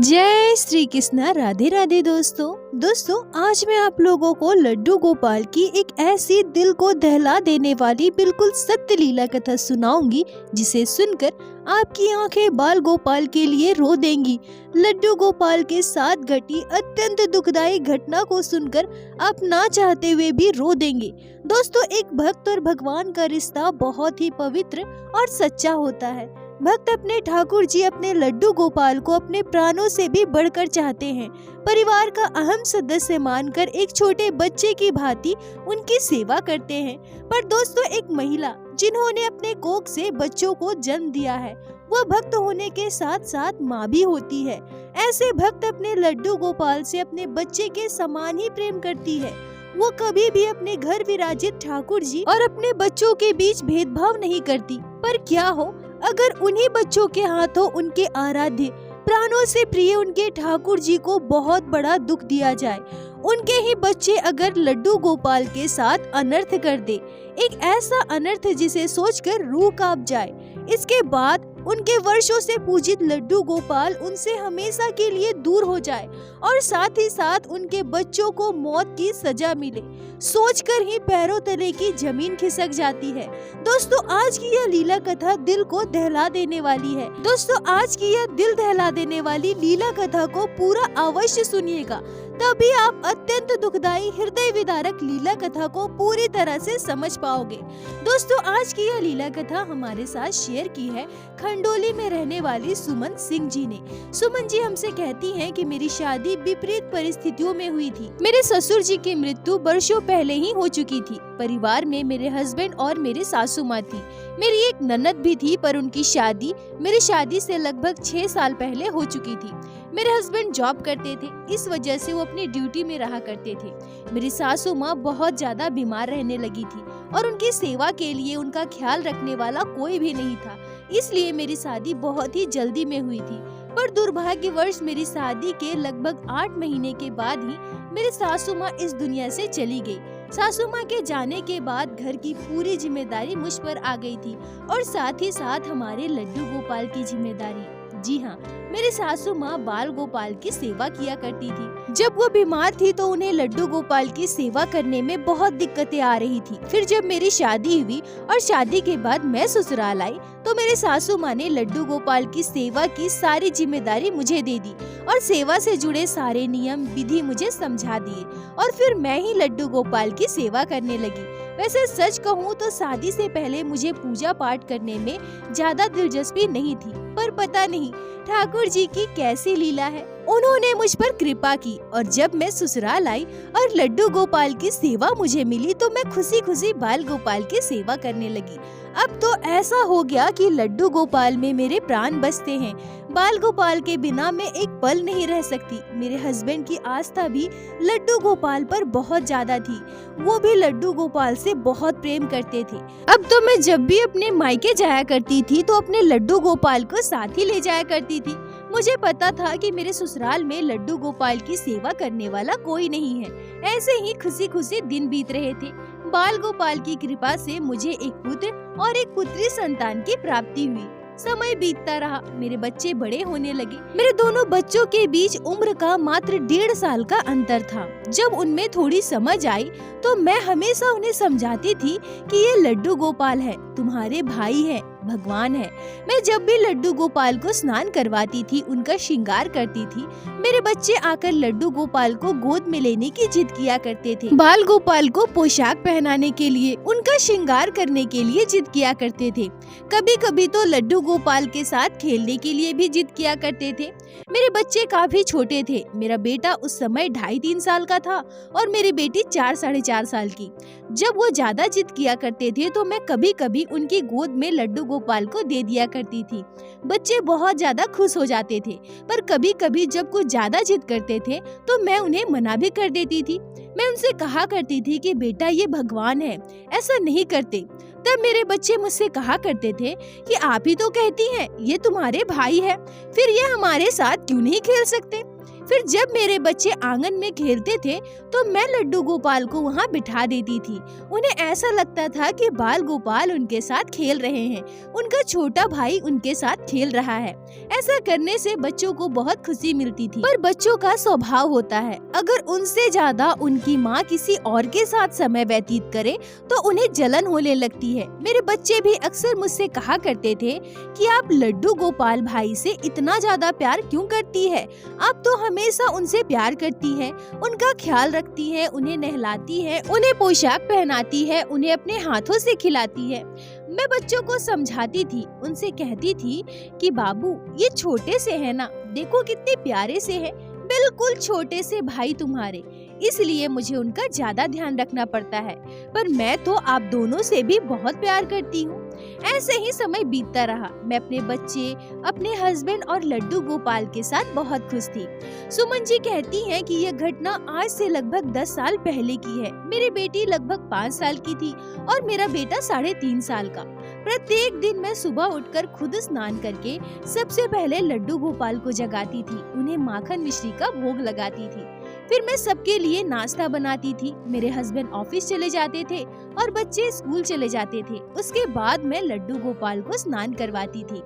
जय श्री कृष्णा। राधे राधे दोस्तों आज मैं आप लोगों को लड्डू गोपाल की एक ऐसी दिल को दहला देने वाली बिल्कुल सत्य लीला कथा सुनाऊंगी जिसे सुनकर आपकी आंखें बाल गोपाल के लिए रो देंगी। लड्डू गोपाल के साथ घटी अत्यंत दुखदायी घटना को सुनकर आप ना चाहते हुए भी रो देंगे। दोस्तों, एक भक्त और भगवान का रिश्ता बहुत ही पवित्र और सच्चा होता है। भक्त अपने ठाकुर जी अपने लड्डू गोपाल को अपने प्राणों से भी बढ़कर चाहते हैं। परिवार का अहम सदस्य मानकर एक छोटे बच्चे की भांति उनकी सेवा करते हैं। पर दोस्तों, एक महिला जिन्होंने अपने कोख से बच्चों को जन्म दिया है, वह भक्त होने के साथ साथ माँ भी होती है। ऐसे भक्त अपने लड्डू गोपाल से अपने बच्चे के समान ही प्रेम करती है। वो कभी भी अपने घर विराजित ठाकुर जी और अपने बच्चों के बीच भेदभाव नहीं करती। पर क्या हो अगर उन्हीं बच्चों के हाथों उनके आराध्य प्राणों से प्रिय उनके ठाकुर जी को बहुत बड़ा दुख दिया जाए। उनके ही बच्चे अगर लड्डू गोपाल के साथ अनर्थ कर दे, एक ऐसा अनर्थ जिसे सोचकर रूह कांप जाए। इसके बाद उनके वर्षों से पूजित लड्डू गोपाल उनसे हमेशा के लिए दूर हो जाए और साथ ही साथ उनके बच्चों को मौत की सजा मिले, सोचकर ही पैरों तले की जमीन खिसक जाती है। दोस्तों, आज की यह लीला कथा दिल को दहला देने वाली है। दोस्तों, आज की यह दिल दहला देने वाली लीला कथा को पूरा अवश्य सुनिएगा, तभी आप अत्यंत दुखदायी हृदय विदारक लीला कथा को पूरी तरह से समझ पाओगे। दोस्तों, आज की यह लीला कथा हमारे साथ शेयर की है खंडोली में रहने वाली सुमन सिंह जी ने। सुमन जी हमसे कहती हैं कि मेरी शादी विपरीत परिस्थितियों में हुई थी। मेरे ससुर जी की मृत्यु वर्षों पहले ही हो चुकी थी। परिवार में मेरे हस्बैंड और मेरी सासू माँ थी। मेरी एक ननद भी थी, पर उनकी शादी मेरी शादी से लगभग 6 साल पहले हो चुकी थी। मेरे हस्बैंड जॉब करते थे, इस वजह से वो अपनी ड्यूटी में रहा करते थे। मेरी सासू माँ बहुत ज्यादा बीमार रहने लगी थी और उनकी सेवा के लिए उनका ख्याल रखने वाला कोई भी नहीं था, इसलिए मेरी शादी बहुत ही जल्दी में हुई थी। पर दुर्भाग्यवश मेरी शादी के लगभग 8 महीने के बाद ही मेरी सासू माँ इस दुनिया से चली गई। सासू माँ के जाने के बाद घर की पूरी जिम्मेदारी मुझ पर आ गई थी और साथ ही साथ हमारे लड्डू गोपाल की जिम्मेदारी। जी हाँ, मेरी सासू माँ बाल गोपाल की सेवा किया करती थी। जब वो बीमार थी तो उन्हें लड्डू गोपाल की सेवा करने में बहुत दिक्कतें आ रही थी। फिर जब मेरी शादी हुई और शादी के बाद मैं ससुराल आई तो मेरे सासू माँ ने लड्डू गोपाल की सेवा की सारी जिम्मेदारी मुझे दे दी और सेवा से जुड़े सारे नियम विधि मुझे समझा दिए और फिर मैं ही लड्डू गोपाल की सेवा करने लगी। वैसे सच कहूँ तो शादी से पहले मुझे पूजा पाठ करने में ज्यादा दिलचस्पी नहीं थी, पर पता नहीं ठाकुर जी की कैसी लीला है, उन्होंने मुझ पर कृपा की और जब मैं ससुराल आई और लड्डू गोपाल की सेवा मुझे मिली तो मैं खुशी खुशी बाल गोपाल की सेवा करने लगी। अब तो ऐसा हो गया कि लड्डू गोपाल में मेरे प्राण बसते हैं। बाल गोपाल के बिना मैं एक पल नहीं रह सकती। मेरे हस्बैंड की आस्था भी लड्डू गोपाल पर बहुत ज्यादा थी, वो भी लड्डू गोपाल से बहुत प्रेम करते थे। अब तो मैं जब भी अपने मायके जाया करती थी तो अपने लड्डू गोपाल को साथ ही ले जाया करती थी। मुझे पता था कि मेरे ससुराल में लड्डू गोपाल की सेवा करने वाला कोई नहीं है। ऐसे ही खुशी खुशी दिन बीत रहे थे। बाल गोपाल की कृपा से मुझे एक पुत्र और एक पुत्री संतान की प्राप्ति हुई। समय बीतता रहा, मेरे बच्चे बड़े होने लगे। मेरे दोनों बच्चों के बीच उम्र का मात्र 1.5 साल का अंतर था। जब उनमें थोड़ी समझ आई तो मैं हमेशा उन्हें समझाती थी कि ये लड्डू गोपाल है, तुम्हारे भाई है, भगवान है। मैं जब भी लड्डू गोपाल को स्नान करवाती थी, उनका श्रृंगार करती थी, मेरे बच्चे आकर लड्डू गोपाल को गोद में लेने की जिद किया करते थे। बाल गोपाल को पोशाक पहनाने के लिए, उनका श्रृंगार करने के लिए जिद किया करते थे। कभी कभी तो लड्डू गोपाल के साथ खेलने के लिए भी जिद किया करते थे। मेरे बच्चे काफी छोटे थे। मेरा बेटा उस समय 2.5-3 साल का था और मेरी बेटी 4-4.5 साल की। जब वो ज्यादा जिद किया करते थे तो मैं कभी कभी उनकी गोद में लड्डू गोपाल को दे दिया करती थी। बच्चे बहुत ज्यादा खुश हो जाते थे, पर कभी कभी जब कुछ ज्यादा जिद करते थे तो मैं उन्हें मना भी कर देती थी। मैं उनसे कहा करती थी कि बेटा ये भगवान है, ऐसा नहीं करते। तब मेरे बच्चे मुझसे कहा करते थे कि आप ही तो कहती हैं ये तुम्हारे भाई है, फिर ये हमारे साथ क्यों नहीं खेल सकते। फिर जब मेरे बच्चे आंगन में खेलते थे तो मैं लड्डू गोपाल को वहाँ बिठा देती थी। उन्हें ऐसा लगता था कि बाल गोपाल उनके साथ खेल रहे हैं, उनका छोटा भाई उनके साथ खेल रहा है। ऐसा करने से बच्चों को बहुत खुशी मिलती थी। पर बच्चों का स्वभाव होता है, अगर उनसे ज्यादा उनकी माँ किसी और के साथ समय व्यतीत करे तो उन्हें जलन होने लगती है। मेरे बच्चे भी अक्सर मुझसे कहा करते थे कि आप लड्डू गोपाल भाई से इतना ज्यादा प्यार क्यों करती है? आप तो हमेशा उनसे प्यार करती है, उनका ख्याल रखती है, उन्हें नहलाती है, उन्हें पोशाक पहनाती है, उन्हें अपने हाथों से खिलाती है। मैं बच्चों को समझाती थी, उनसे कहती थी कि बाबू ये छोटे से है ना, देखो कितने प्यारे से है, बिल्कुल छोटे से भाई तुम्हारे, इसलिए मुझे उनका ज्यादा ध्यान रखना पड़ता है। पर मैं तो आप दोनों से भी बहुत प्यार करती हूँ। ऐसे ही समय बीतता रहा। मैं अपने बच्चे, अपने हस्बैंड और लड्डू गोपाल के साथ बहुत खुश थी। सुमन जी कहती हैं कि यह घटना आज से लगभग 10 साल पहले की है। मेरी बेटी लगभग 5 साल की थी और मेरा बेटा 3.5 साल का। प्रत्येक दिन मैं सुबह उठकर खुद स्नान करके सबसे पहले लड्डू गोपाल को जगाती थी, उन्हें माखन मिश्री का भोग लगाती थी। फिर मैं सबके लिए नाश्ता बनाती थी। मेरे हस्बैंड ऑफिस चले जाते थे और बच्चे स्कूल चले जाते थे। उसके बाद मैं लड्डू गोपाल को स्नान करवाती थी।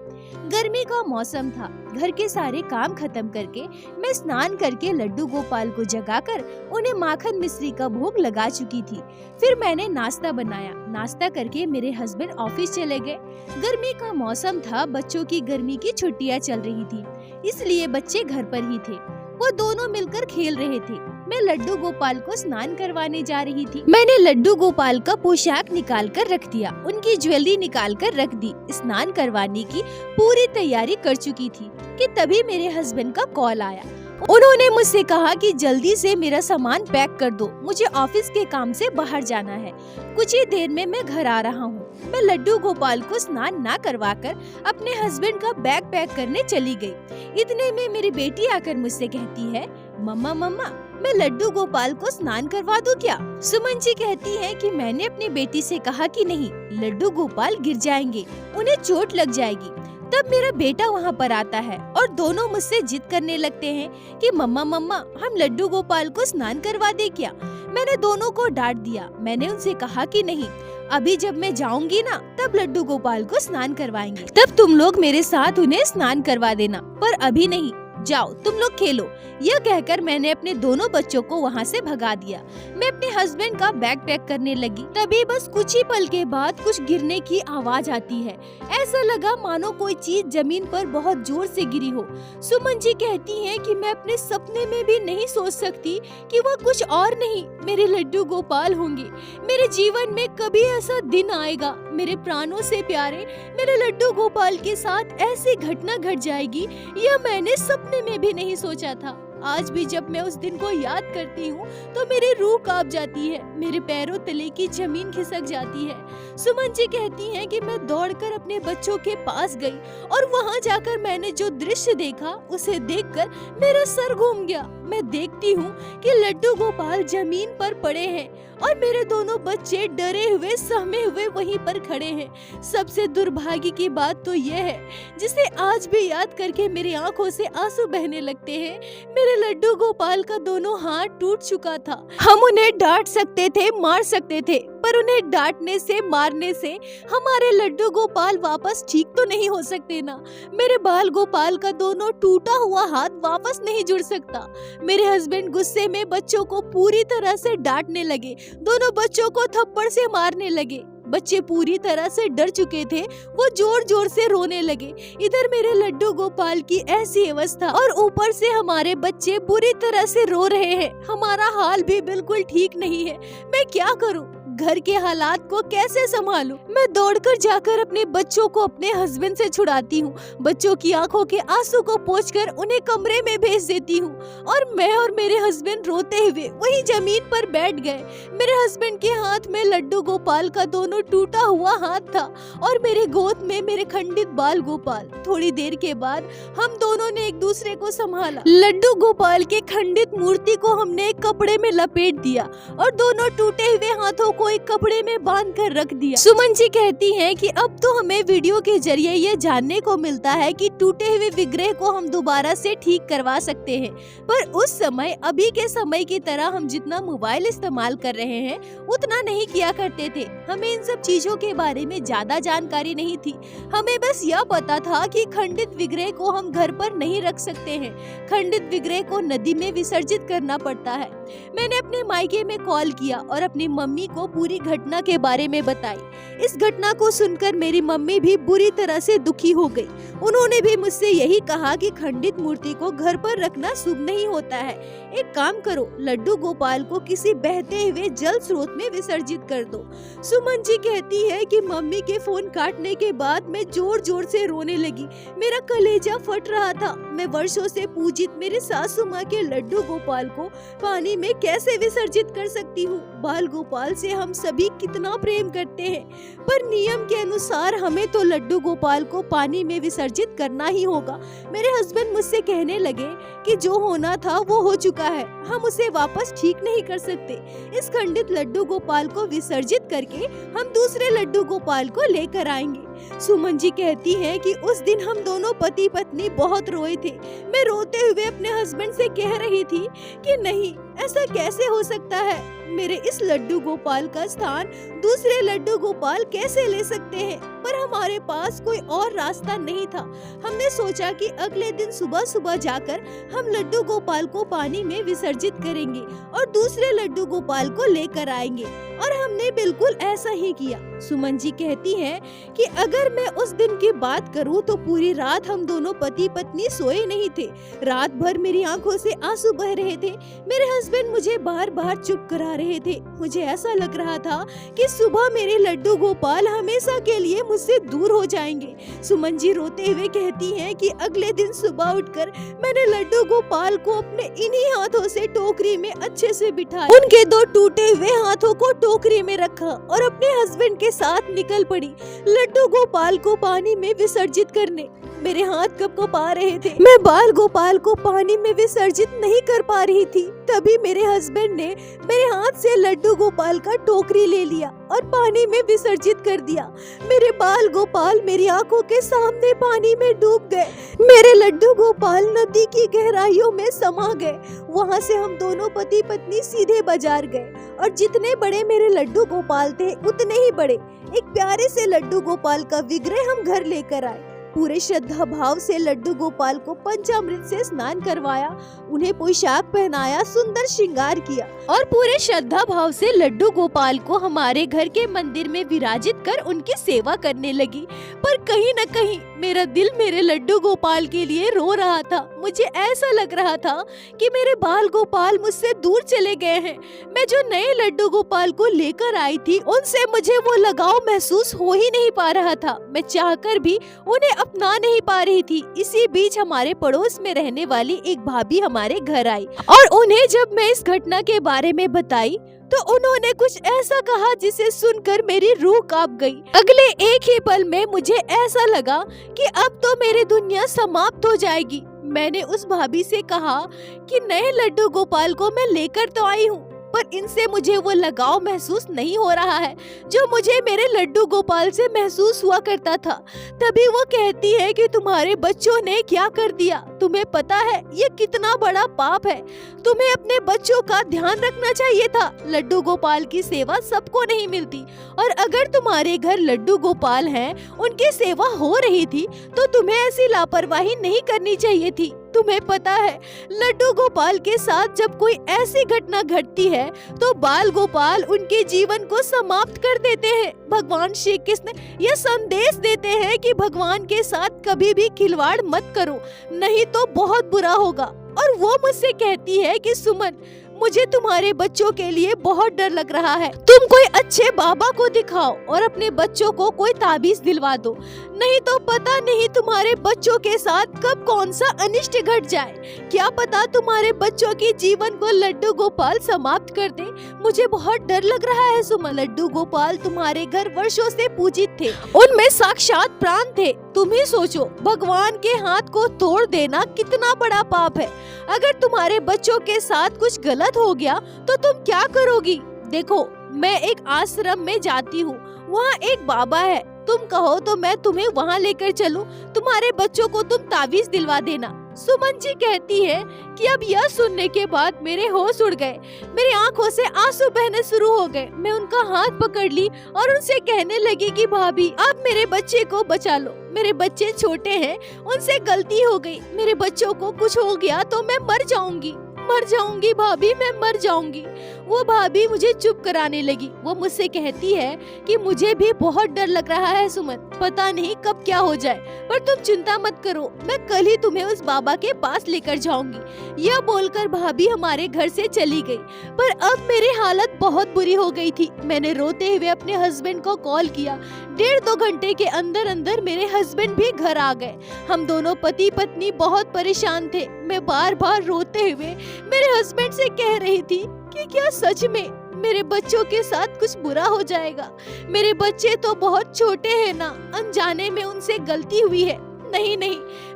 गर्मी का मौसम था। घर के सारे काम खत्म करके मैं स्नान करके लड्डू गोपाल को जगाकर उन्हें माखन मिश्री का भोग लगा चुकी थी। फिर मैंने नाश्ता बनाया। नाश्ता करके मेरे हस्बैंड ऑफिस चले गए। गर्मी का मौसम था, बच्चों की गर्मी की छुट्टियां चल रही थी, इसलिए बच्चे घर पर ही थे। वो दोनों मिलकर खेल रहे थे। मैं लड्डू गोपाल को स्नान करवाने जा रही थी। मैंने लड्डू गोपाल का पोशाक निकाल कर रख दिया, उनकी ज्वेलरी निकाल कर रख दी। स्नान करवाने की पूरी तैयारी कर चुकी थी कि तभी मेरे हस्बैंड का कॉल आया। उन्होंने मुझसे कहा कि जल्दी से मेरा सामान पैक कर दो, मुझे ऑफिस के काम से बाहर जाना है। कुछ ही देर में मैं घर आ रहा हूँ। मैं लड्डू गोपाल को स्नान ना करवाकर अपने हस्बैंड का बैग पैक करने चली गई। इतने में मेरी बेटी आकर मुझसे कहती है, मम्मा मम्मा मैं लड्डू गोपाल को स्नान करवा दूं क्या? सुमन जी कहती है कि मैंने अपनी बेटी से कहा कि नहीं, लड्डू गोपाल गिर जाएंगे, उन्हें चोट लग जाएगी। तब मेरा बेटा वहाँ पर आता है और दोनों मुझसे जिद करने लगते हैं कि मम्मा मम्मा हम लड्डू गोपाल को स्नान करवा दे क्या? मैंने दोनों को डांट दिया। मैंने उनसे कहा कि नहीं, अभी जब मैं जाऊंगी ना तब लड्डू गोपाल को स्नान करवाएंगे, तब तुम लोग मेरे साथ उन्हें स्नान करवा देना, पर अभी नहीं, जाओ तुम लोग खेलो। यह कहकर मैंने अपने दोनों बच्चों को वहाँ से भगा दिया। मैं अपने हस्बैंड का बैग पैक करने लगी। तभी बस कुछ ही पल के बाद कुछ गिरने की आवाज आती है। ऐसा लगा मानो कोई चीज जमीन पर बहुत जोर से गिरी हो। सुमन जी कहती हैं कि मैं अपने सपने में भी नहीं सोच सकती कि वह कुछ और नहीं, मेरे लड्डू गोपाल होंगे। मेरे जीवन में कभी ऐसा दिन आएगा, मेरे प्राणों से प्यारे मेरे लड्डू गोपाल के साथ ऐसी घटना घट जाएगी, यह मैंने सपने में भी नहीं सोचा था। आज भी जब मैं उस दिन को याद करती हूँ तो मेरी रूह कांप जाती है, मेरे पैरों तले की जमीन खिसक जाती है। सुमन जी कहती हैं कि मैं दौड़कर अपने बच्चों के पास गई और वहाँ जाकर मैंने जो दृश्य देखा उसे देखकर मेरा सर घूम गया। मैं देखती हूँ कि लड्डू गोपाल जमीन पर पड़े हैं और मेरे दोनों बच्चे डरे हुए सहमे हुए वहीं पर खड़े हैं। सबसे दुर्भाग्य की बात तो यह है, जिसे आज भी याद करके मेरी आंखों से आंसू बहने लगते हैं, मेरे लड्डू गोपाल का दोनों हाथ टूट चुका था। हम उन्हें डांट सकते थे, मार सकते थे, पर उन्हें डांटने से, मारने से हमारे लड्डू गोपाल वापस ठीक तो नहीं हो सकते ना। मेरे बाल गोपाल का दोनों टूटा हुआ हाथ वापस नहीं जुड़ सकता। मेरे हस्बैंड गुस्से में बच्चों को पूरी तरह से डांटने लगे, दोनों बच्चों को थप्पड़ से मारने लगे। बच्चे पूरी तरह से डर चुके थे, वो जोर जोर से रोने लगे। इधर मेरे लड्डू गोपाल की ऐसी अवस्था और ऊपर से हमारे बच्चे बुरी तरह से रो रहे हैं। हमारा हाल भी बिल्कुल ठीक नहीं है। मैं क्या करूं? घर के हालात को कैसे संभालूं? मैं दौड़कर जाकर अपने बच्चों को अपने हस्बैंड से छुड़ाती हूँ। बच्चों की आंखों के आंसू को पोंछकर उन्हें कमरे में भेज देती हूँ और मैं और मेरे हस्बैंड रोते हुए वहीं जमीन पर बैठ गए। मेरे हस्बैंड के हाथ में लड्डू गोपाल का दोनों टूटा हुआ हाथ था और मेरे गोद में मेरे खंडित बाल गोपाल। थोड़ी देर के बाद हम दोनों ने एक दूसरे को संभाला। लड्डू गोपाल के खंडित मूर्ति को हमने एक कपड़े में लपेट दिया और दोनों टूटे हुए हाथों को को एक कपड़े में बांध कर रख दिया। सुमन जी कहती हैं कि अब तो हमें वीडियो के जरिए ये जानने को मिलता है कि टूटे हुए विग्रह को हम दोबारा से ठीक करवा सकते हैं, पर उस समय अभी के समय की तरह हम जितना मोबाइल इस्तेमाल कर रहे हैं उतना नहीं किया करते थे। हमें इन सब चीजों के बारे में ज्यादा जानकारी नहीं थी। हमें बस यह पता था कि खंडित विग्रह को हम घर पर नहीं रख सकते हैं, खंडित विग्रह को नदी में विसर्जित करना पड़ता है। मैंने अपने मायके में कॉल किया और अपनी मम्मी को पूरी घटना के बारे में बताई। इस घटना को सुनकर मेरी मम्मी भी बुरी तरह से दुखी हो गई। उन्होंने भी मुझसे यही कहा कि खंडित मूर्ति को घर पर रखना शुभ नहीं होता है। एक काम करो, लड्डू गोपाल को किसी बहते हुए जल स्रोत में विसर्जित कर दो। सुमन जी कहती है कि मम्मी के फोन काटने के बाद मैं जोर जोर से रोने लगी। मेरा कलेजा फट रहा था। मैं वर्षों से पूजित मेरे सासू माँ के लड्डू गोपाल को पानी में कैसे विसर्जित कर सकती हूँ। बाल गोपाल से हम सभी कितना प्रेम करते हैं, पर नियम के अनुसार हमें तो लड्डू गोपाल को पानी में विसर्जित करना ही होगा। मेरे हस्बैंड मुझसे कहने लगे कि जो होना था वो हो चुका है, हम उसे वापस ठीक नहीं कर सकते। इस खंडित लड्डू गोपाल को विसर्जित करके हम दूसरे लड्डू गोपाल को लेकर आएंगे। सुमन जी कहती है कि उस दिन हम दोनों पति पत्नी बहुत रोए थे। मैं रोते हुए अपने हस्बैंड से कह रही थी कि नहीं, ऐसा कैसे हो सकता है, मेरे इस लड्डू गोपाल का स्थान दूसरे लड्डू गोपाल कैसे ले सकते हैं। पर हमारे पास कोई और रास्ता नहीं था। हमने सोचा कि अगले दिन सुबह सुबह जाकर हम लड्डू गोपाल को पानी में विसर्जित करेंगे और दूसरे लड्डू गोपाल को लेकर आएंगे, और हमने बिल्कुल ऐसा ही किया। सुमन जी कहती हैं कि अगर मैं उस दिन की बात करूं तो पूरी रात हम दोनों पति पत्नी सोए नहीं थे। रात भर मेरी आंखों से आंसू बह रहे थे। मेरे हस्बैंड मुझे बार बार चुप करा रहे थे। मुझे ऐसा लग रहा था कि सुबह मेरे लड्डू गोपाल हमेशा के लिए मुझसे दूर हो जाएंगे। सुमन जी रोते हुए कहती हैं कि अगले दिन सुबह उठकर मैंने लड्डू गोपाल को अपने इन्हीं हाथों से टोकरी में अच्छे से बिठाया, उनके दो टूटे हुए हाथों को टोकरी में रखा और अपने हस्बैंड के साथ निकल पड़ी लड्डू गोपाल को पानी में विसर्जित करने। मेरे हाथ कप आ रहे थे। मैं बाल गोपाल को पानी में विसर्जित नहीं कर पा रही थी। तभी मेरे हस्बैंड ने मेरे हाथ से लड्डू गोपाल का टोकरी ले लिया और पानी में विसर्जित कर दिया। मेरे बाल गोपाल मेरी आंखों के सामने पानी में डूब गए। मेरे लड्डू गोपाल नदी की गहराइयों में समा गए। वहाँ से हम दोनों पति पत्नी सीधे बाजार गए और जितने बड़े मेरे लड्डू गोपाल थे उतने ही बड़े एक प्यारे से लड्डू गोपाल का विग्रह हम घर लेकर आए। पूरे श्रद्धा भाव से लड्डू गोपाल को पंचामृत से स्नान करवाया, उन्हें पोशाक पहनाया, सुंदर श्रृंगार किया और पूरे श्रद्धा भाव से लड्डू गोपाल को हमारे घर के मंदिर में विराजित कर उनकी सेवा करने लगी। पर कहीं न कहीं मेरा दिल मेरे लड्डू गोपाल के लिए रो रहा था। मुझे ऐसा लग रहा था कि मेरे बाल गोपाल मुझसे दूर चले गए हैं। मैं जो नए लड्डू गोपाल को लेकर आई थी उनसे मुझे वो लगाव महसूस हो ही नहीं पा रहा था। मैं चाहकर भी उन्हें अपना नहीं पा रही थी। इसी बीच हमारे पड़ोस में रहने वाली एक भाभी हमारे घर आई और उन्हें जब मैं इस घटना के बारे में बताई तो उन्होंने कुछ ऐसा कहा जिसे सुनकर मेरी रूह कांप गई। अगले एक ही पल में मुझे ऐसा लगा कि अब तो मेरी दुनिया समाप्त हो जाएगी। मैंने उस भाभी से कहा कि नए लड्डू गोपाल को मैं लेकर तो आई हूँ, पर इनसे मुझे वो लगाव महसूस नहीं हो रहा है जो मुझे मेरे लड्डू गोपाल से महसूस हुआ करता था। तभी वो कहती है कि तुम्हारे बच्चों ने क्या कर दिया, तुम्हें पता है ये कितना बड़ा पाप है। तुम्हें अपने बच्चों का ध्यान रखना चाहिए था। लड्डू गोपाल की सेवा सबको नहीं मिलती और अगर तुम्हारे घर लड्डू गोपाल हैं, उनकी सेवा हो रही थी तो तुम्हें ऐसी लापरवाही नहीं करनी चाहिए थी। तुम्हें पता है लड्डू गोपाल के साथ जब कोई ऐसी घटना घटती है तो बाल गोपाल उनके जीवन को समाप्त कर देते हैं। भगवान श्री कृष्ण यह संदेश देते हैं कि भगवान के साथ कभी भी खिलवाड़ मत करो, नहीं तो बहुत बुरा होगा। और वो मुझसे कहती है कि सुमन, मुझे तुम्हारे बच्चों के लिए बहुत डर लग रहा है। तुम कोई अच्छे बाबा को दिखाओ और अपने बच्चों को कोई ताबीज दिलवा दो, नहीं तो पता नहीं तुम्हारे बच्चों के साथ कब कौन सा अनिष्ट घट जाए। क्या पता तुम्हारे बच्चों के जीवन को लड्डू गोपाल समाप्त कर दे। मुझे बहुत डर लग रहा है सुमन। लड्डू गोपाल तुम्हारे घर वर्षों से पूजित थे, उनमें साक्षात प्राण थे। तुम ही सोचो, भगवान के हाथ को तोड़ देना कितना बड़ा पाप है। अगर तुम्हारे बच्चों के साथ कुछ गलत हो गया तो तुम क्या करोगी? देखो, मैं एक आश्रम में जाती हूँ, वहाँ एक बाबा है, तुम कहो तो मैं तुम्हें वहाँ लेकर चलूं, तुम्हारे बच्चों को तुम ताबीज दिलवा देना। सुमन जी कहती है कि अब यह सुनने के बाद मेरे होश उड़ गए, मेरी आंखों से आंसू बहने शुरू हो गए। मैं उनका हाथ पकड़ ली और उनसे कहने लगी कि भाभी आप मेरे बच्चे को बचा लो, मेरे बच्चे छोटे हैं, उनसे गलती हो गई, मेरे बच्चों को कुछ हो गया तो मैं मर जाऊंगी भाभी, मैं मर जाऊंगी। वो भाभी मुझे चुप कराने लगी। वो मुझसे कहती है कि मुझे भी बहुत डर लग रहा है सुमन, पता नहीं कब क्या हो जाए, पर तुम चिंता मत करो, मैं कल ही तुम्हें उस बाबा के पास लेकर जाऊंगी। यह बोलकर भाभी हमारे घर से चली गई। पर अब मेरी हालत बहुत बुरी हो गई थी। मैंने रोते हुए अपने हस्बैंड को कॉल किया। 1.5-2 घंटे के अंदर अंदर मेरे हस्बैंड भी घर आ गए। हम दोनों पति पत्नी बहुत परेशान थे। मैं बार बार रोते हुए मेरे हस्बैंड से कह रही थी कि क्या सच में मेरे बच्चों के साथ कुछ बुरा हो जाएगा? मेरे बच्चे तो बहुत छोटे हैं ना, अनजाने में उनसे गलती हुई है। नहीं,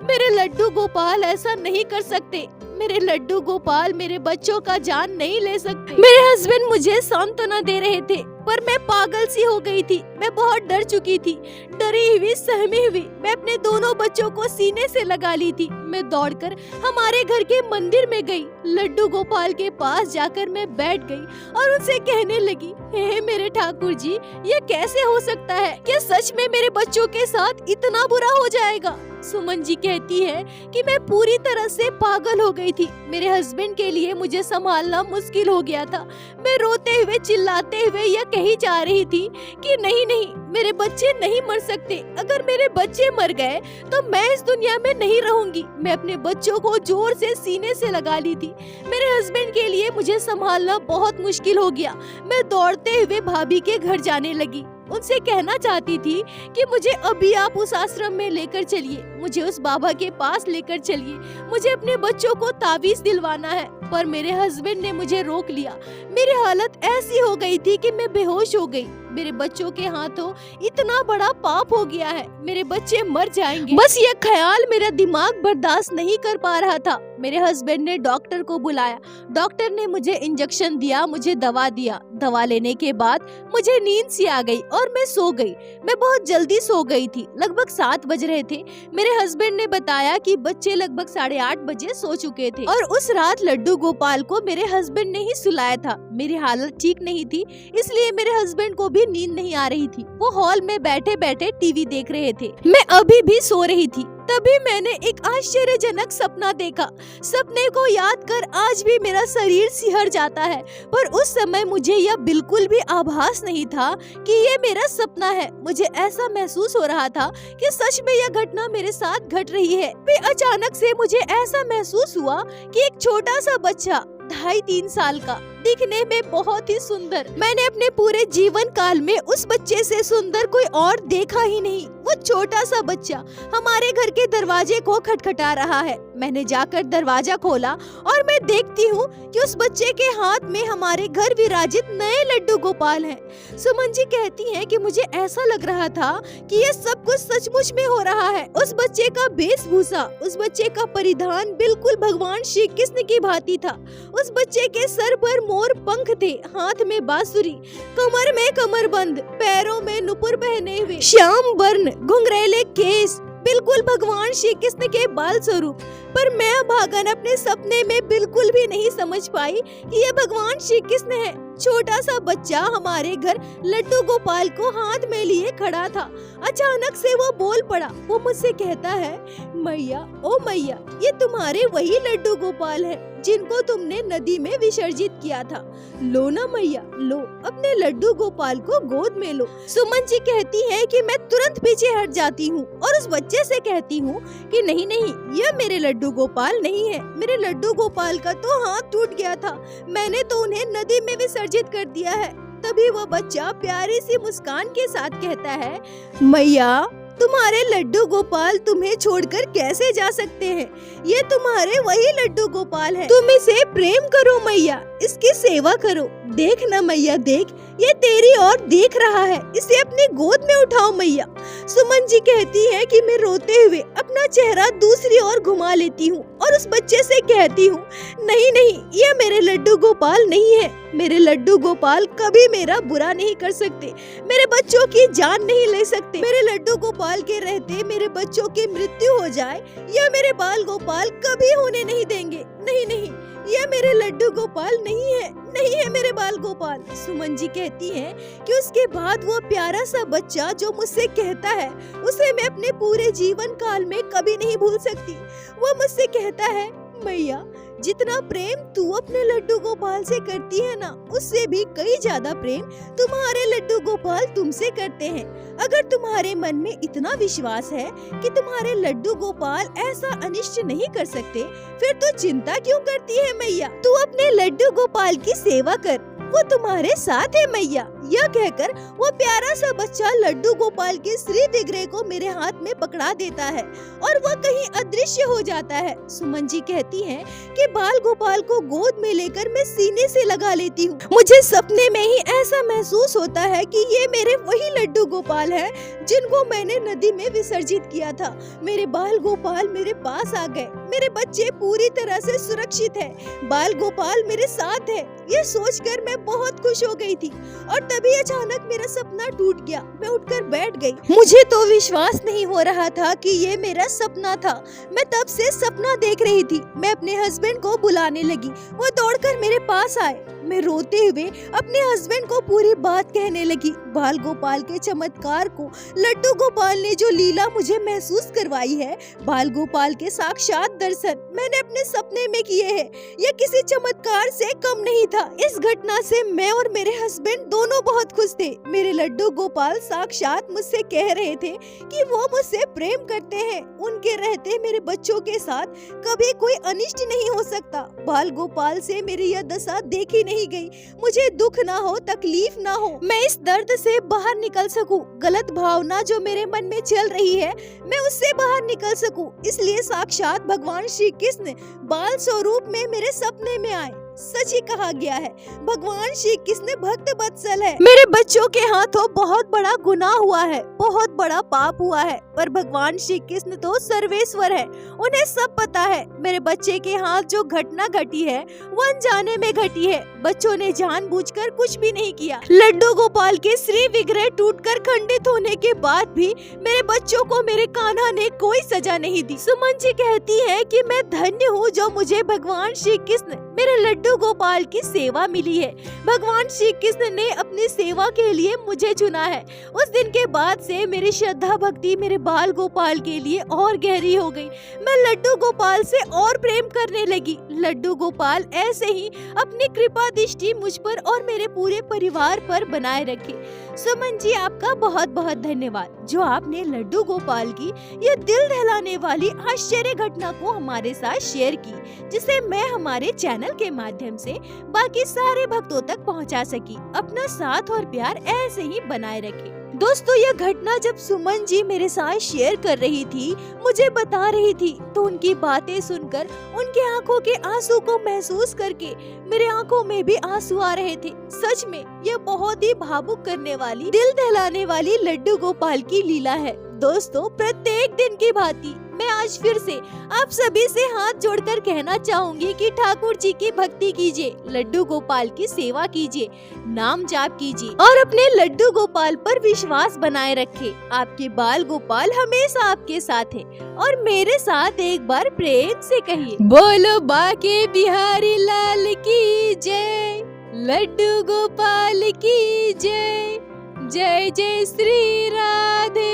मेरे लड्डू गोपाल ऐसा नहीं कर सकते। मेरे लड्डू गोपाल मेरे बच्चों का जान नहीं ले सकते। मेरे हस्बैंड मुझे सांत्वना दे रहे थे, पर मैं पागल सी हो गई थी। मैं बहुत डर चुकी थी, डरी हुई सहमी हुई मैं अपने दोनों बच्चों को सीने से लगा ली थी। मैं दौड़कर हमारे घर के मंदिर में गई। लड्डू गोपाल के पास जाकर मैं बैठ गई और उनसे कहने लगी, हे मेरे ठाकुर जी, ये कैसे हो सकता है? क्या सच में मेरे बच्चों के साथ इतना बुरा हो जाएगा? सुमन जी कहती है कि मैं पूरी तरह से पागल हो गई थी। मेरे हस्बैंड के लिए मुझे संभालना मुश्किल हो गया था। मैं रोते हुए चिल्लाते हुए यह कही जा रही थी कि नहीं, मेरे बच्चे नहीं मर सकते। अगर मेरे बच्चे मर गए तो मैं इस दुनिया में नहीं रहूंगी। मैं अपने बच्चों को जोर से सीने से लगा ली थी। मेरे हस्बैंड के लिए मुझे संभालना बहुत मुश्किल हो गया। मैं दौड़ते हुए भाभी के घर जाने लगी। उनसे कहना चाहती थी कि मुझे अभी आप उस आश्रम में लेकर चलिए, मुझे उस बाबा के पास लेकर चलिए, मुझे अपने बच्चों को ताबीज दिलवाना है। पर मेरे हस्बैंड ने मुझे रोक लिया। मेरी हालत ऐसी हो गई थी कि मैं बेहोश हो गई। मेरे बच्चों के हाथों इतना बड़ा पाप हो गया है, मेरे बच्चे मर जाएंगे। बस ये ख्याल मेरा दिमाग बर्दाश्त नहीं कर पा रहा था। मेरे हस्बैंड ने डॉक्टर को बुलाया। डॉक्टर ने मुझे इंजेक्शन दिया, मुझे दवा दिया। दवा लेने के बाद मुझे नींद सी आ गई और मैं सो गई। मैं बहुत जल्दी सो गई थी, लगभग 7 बज रहे थे। मेरे हस्बैंड ने बताया कि बच्चे लगभग 8:30 बजे सो चुके थे और उस रात लड्डू गोपाल को मेरे हस्बैंड ने ही सुलाया था। मेरी हालत ठीक नहीं थी, इसलिए मेरे हस्बैंड को भी नींद नहीं आ रही थी। वो हॉल में बैठे बैठे टीवी देख रहे थे। मैं अभी भी सो रही थी। तभी मैंने एक आश्चर्यजनक सपना देखा। सपने को याद कर आज भी मेरा शरीर सिहर जाता है, पर उस समय मुझे यह बिल्कुल भी आभास नहीं था कि ये मेरा सपना है। मुझे ऐसा महसूस हो रहा था कि सच में यह घटना मेरे साथ घट रही है। फिर अचानक से मुझे ऐसा महसूस हुआ कि एक छोटा सा बच्चा 2.5-3 साल का, दिखने में बहुत ही सुंदर, मैंने अपने पूरे जीवन काल में उस बच्चे से सुंदर कोई और देखा ही नहीं। वो छोटा सा बच्चा हमारे घर के दरवाजे को खटखटा रहा है। मैंने जाकर दरवाजा खोला और मैं देखती हूँ कि उस बच्चे के हाथ में हमारे घर विराजित नए लड्डू गोपाल हैं। सुमन जी कहती हैं कि मुझे ऐसा लग रहा था कि ये सब कुछ सचमुच में हो रहा है। उस बच्चे का वेशभूषा, उस बच्चे का परिधान बिल्कुल भगवान श्री कृष्ण की भांति था। उस बच्चे के सर पर मोर पंख थे, हाथ में बांसुरी, कमर में कमरबंद, पैरों में नुपुर पहने हुए, श्याम वर्ण घुंघरेले केस, बिल्कुल भगवान श्री कृष्ण के बाल स्वरूप। पर मैं भागन अपने सपने में बिल्कुल भी नहीं समझ पाई कि ये भगवान श्री कृष्ण है। छोटा सा बच्चा हमारे घर लड्डू गोपाल को हाथ में लिए खड़ा था। अचानक से वो बोल पड़ा। वो मुझसे कहता है, मैया, ओ मैया, ये तुम्हारे वही लड्डू गोपाल है जिनको तुमने नदी में विसर्जित किया था। लो ना मैया, लो, अपने लड्डू गोपाल को गोद में लो। सुमन जी कहती है कि मैं तुरंत पीछे हट जाती हूँ और उस बच्चे से कहती हूँ कि नहीं, यह मेरे लड्डू गोपाल नहीं है। मेरे लड्डू गोपाल का तो हाथ टूट गया था, मैंने तो उन्हें नदी में विसर्जित कर दिया है। तभी वह बच्चा प्यारी सी मुस्कान के साथ कहता है, मैया, तुम्हारे लड्डू गोपाल तुम्हें छोड़कर कैसे जा सकते हैं? ये तुम्हारे वही लड्डू गोपाल हैं। तुम इसे प्रेम करो मैया, इसकी सेवा करो, देख ना मैया देख, ये तेरी ओर देख रहा है, इसे अपनी गोद में उठाओ मैया। सुमन जी कहती है कि मैं रोते हुए अपना चेहरा दूसरी ओर घुमा लेती हूँ और उस बच्चे से कहती हूँ, नहीं नहीं, ये मेरे लड्डू गोपाल नहीं है। मेरे लड्डू गोपाल कभी मेरा बुरा नहीं कर सकते, मेरे बच्चों की जान नहीं ले सकते। मेरे लड्डू गोपाल के रहते मेरे बच्चों की मृत्यु हो जाए, यह मेरे बाल गोपाल कभी होने नहीं देंगे। नहीं नहीं, ये मेरे लड्डू गोपाल नहीं है, नहीं है मेरे बाल गोपाल। सुमन जी कहती है कि उसके बाद वो प्यारा सा बच्चा जो मुझसे कहता है, उसे मैं अपने पूरे जीवन काल में कभी नहीं भूल सकती। वो मुझसे कहता है, मैया जितना प्रेम तू अपने लड्डू गोपाल से करती है ना, उससे भी कई ज्यादा प्रेम तुम्हारे लड्डू गोपाल तुमसे करते हैं। अगर तुम्हारे मन में इतना विश्वास है कि तुम्हारे लड्डू गोपाल ऐसा अनिष्ट नहीं कर सकते, फिर तो चिंता क्यों करती है मैया? तू अपने लड्डू गोपाल की सेवा कर, वो तुम्हारे साथ है मैया। यह कहकर वो प्यारा सा बच्चा लड्डू गोपाल के श्री विग्रह को मेरे हाथ में पकड़ा देता है और वह कहीं अदृश्य हो जाता है। सुमन जी कहती हैं कि बाल गोपाल को गोद में लेकर मैं सीने से लगा लेती हूँ। मुझे सपने में ही ऐसा महसूस होता है कि ये मेरे वही लड्डू गोपाल हैं जिनको मैंने नदी में विसर्जित किया था। मेरे बाल गोपाल मेरे पास आ गए, मेरे बच्चे पूरी तरह से सुरक्षित है, बाल गोपाल मेरे साथ है। ये सोचकर मैं बहुत खुश हो गई थी और तभी अचानक मेरा सपना टूट गया। मैं उठकर बैठ गई। मुझे तो विश्वास नहीं हो रहा था कि ये मेरा सपना था। मैं तब से सपना देख रही थी। मैं अपने हस्बैंड को बुलाने लगी, वो दौड़कर मेरे पास आए। मैं रोते हुए अपने हस्बैंड को पूरी बात कहने लगी। बाल गोपाल के चमत्कार को, लड्डू गोपाल ने जो लीला मुझे महसूस करवाई है, बाल गोपाल के साक्षात दर्शन मैंने अपने सपने में किए हैं, यह किसी चमत्कार से कम नहीं था। इस घटना से मैं और मेरे हस्बैंड दोनों बहुत खुश थे। मेरे लड्डू गोपाल साक्षात मुझसे कह रहे थे कि वो मुझसे प्रेम करते हैं। उनके रहते मेरे बच्चों के साथ कभी कोई अनिष्ट नहीं हो सकता। बाल गोपाल से मेरी यह दशा देखी नहीं गई। मुझे दुख ना हो, तकलीफ ना हो, मैं इस दर्द से बाहर निकल सकूं। गलत भावना जो मेरे मन में चल रही है, मैं उससे बाहर निकल सकूं। इसलिए साक्षात भगवान श्री कृष्ण बाल स्वरूप में मेरे सपने में आए। सच ही कहा गया है, भगवान श्री कृष्ण भक्त वत्सल है। मेरे बच्चों के हाथों बहुत बड़ा गुनाह हुआ है, बहुत बड़ा पाप हुआ है, पर भगवान श्री कृष्ण तो सर्वेश्वर है, उन्हें सब पता है। मेरे बच्चे के हाथ जो घटना घटी है वो अनजाने में घटी है। बच्चों ने जानबूझकर कुछ भी नहीं किया। लड्डू गोपाल के श्री विग्रह टूटकर खंडित होने के बाद भी मेरे बच्चों को मेरे कान्हा ने कोई सजा नहीं दी। सुमन जी कहती है कि मैं धन्य हूँ जो मुझे भगवान श्री कृष्ण मेरे लड्डू गोपाल की सेवा मिली है। भगवान श्री कृष्ण ने अपनी सेवा के लिए मुझे चुना है। उस दिन के बाद से मेरी श्रद्धा भक्ति मेरे बाल गोपाल के लिए और गहरी हो गई। मैं लड्डू गोपाल से और प्रेम करने लगी। लड्डू गोपाल ऐसे ही अपनी कृपा दृष्टि मुझ पर और मेरे पूरे परिवार पर बनाए रखे। सुमन जी, आपका बहुत बहुत धन्यवाद जो आपने लड्डू गोपाल की यह दिल दहलाने वाली आश्चर्य घटना को हमारे साथ शेयर की, जिसे मैं हमारे चैनल के माध्यम से बाकी सारे भक्तों तक पहुंचा सकी। अपना साथ और प्यार ऐसे ही बनाए रखें। दोस्तों, यह घटना जब सुमन जी मेरे साथ शेयर कर रही थी, मुझे बता रही थी, तो उनकी बातें सुनकर, उनके आंखों के आंसू को महसूस करके मेरे आंखों में भी आंसू आ रहे थे। सच में यह बहुत ही भावुक करने वाली, दिल दहलाने वाली लड्डू गोपाल की लीला है। दोस्तों, प्रत्येक दिन की भांति मैं आज फिर से आप सभी से हाथ जोड़कर कहना चाहूंगी कि ठाकुर जी की भक्ति कीजिए, लड्डू गोपाल की सेवा कीजिए, नाम जाप कीजिए और अपने लड्डू गोपाल पर विश्वास बनाए रखें। आपके बाल गोपाल हमेशा आपके साथ है। और मेरे साथ एक बार प्रेम से कहिए, बोलो बाके बिहारी लाल की जय, लड्डू गोपाल की जय, जय जय श्री राधे।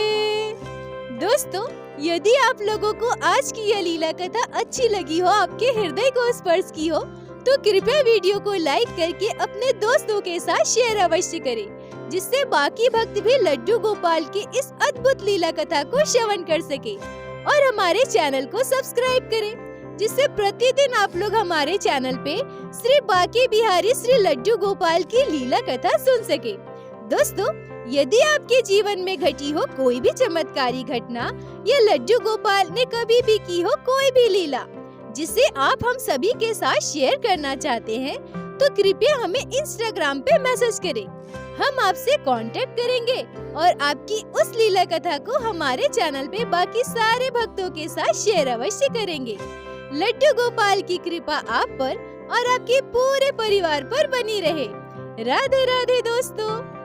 दोस्तों, यदि आप लोगों को आज की यह लीला कथा अच्छी लगी हो, आपके हृदय को स्पर्श की हो, तो कृपया वीडियो को लाइक करके अपने दोस्तों के साथ शेयर अवश्य करें, जिससे बाकी भक्त भी लड्डू गोपाल की इस अद्भुत लीला कथा को श्रवण कर सके। और हमारे चैनल को सब्सक्राइब करें, जिससे प्रतिदिन आप लोग हमारे चैनल पे श्री बाके बिहारी श्री लड्डू गोपाल की लीला कथा सुन सके। दोस्तों, यदि आपके जीवन में घटी हो कोई भी चमत्कारी घटना या लड्डू गोपाल ने कभी भी की हो कोई भी लीला जिसे आप हम सभी के साथ शेयर करना चाहते हैं, तो कृपया हमें इंस्टाग्राम पे मैसेज करें। हम आपसे कांटेक्ट करेंगे और आपकी उस लीला कथा को हमारे चैनल पे बाकी सारे भक्तों के साथ शेयर अवश्य करेंगे। लड्डू गोपाल की कृपा आप पर और आपके पूरे परिवार पर बनी रहे। राधे राधे दोस्तों।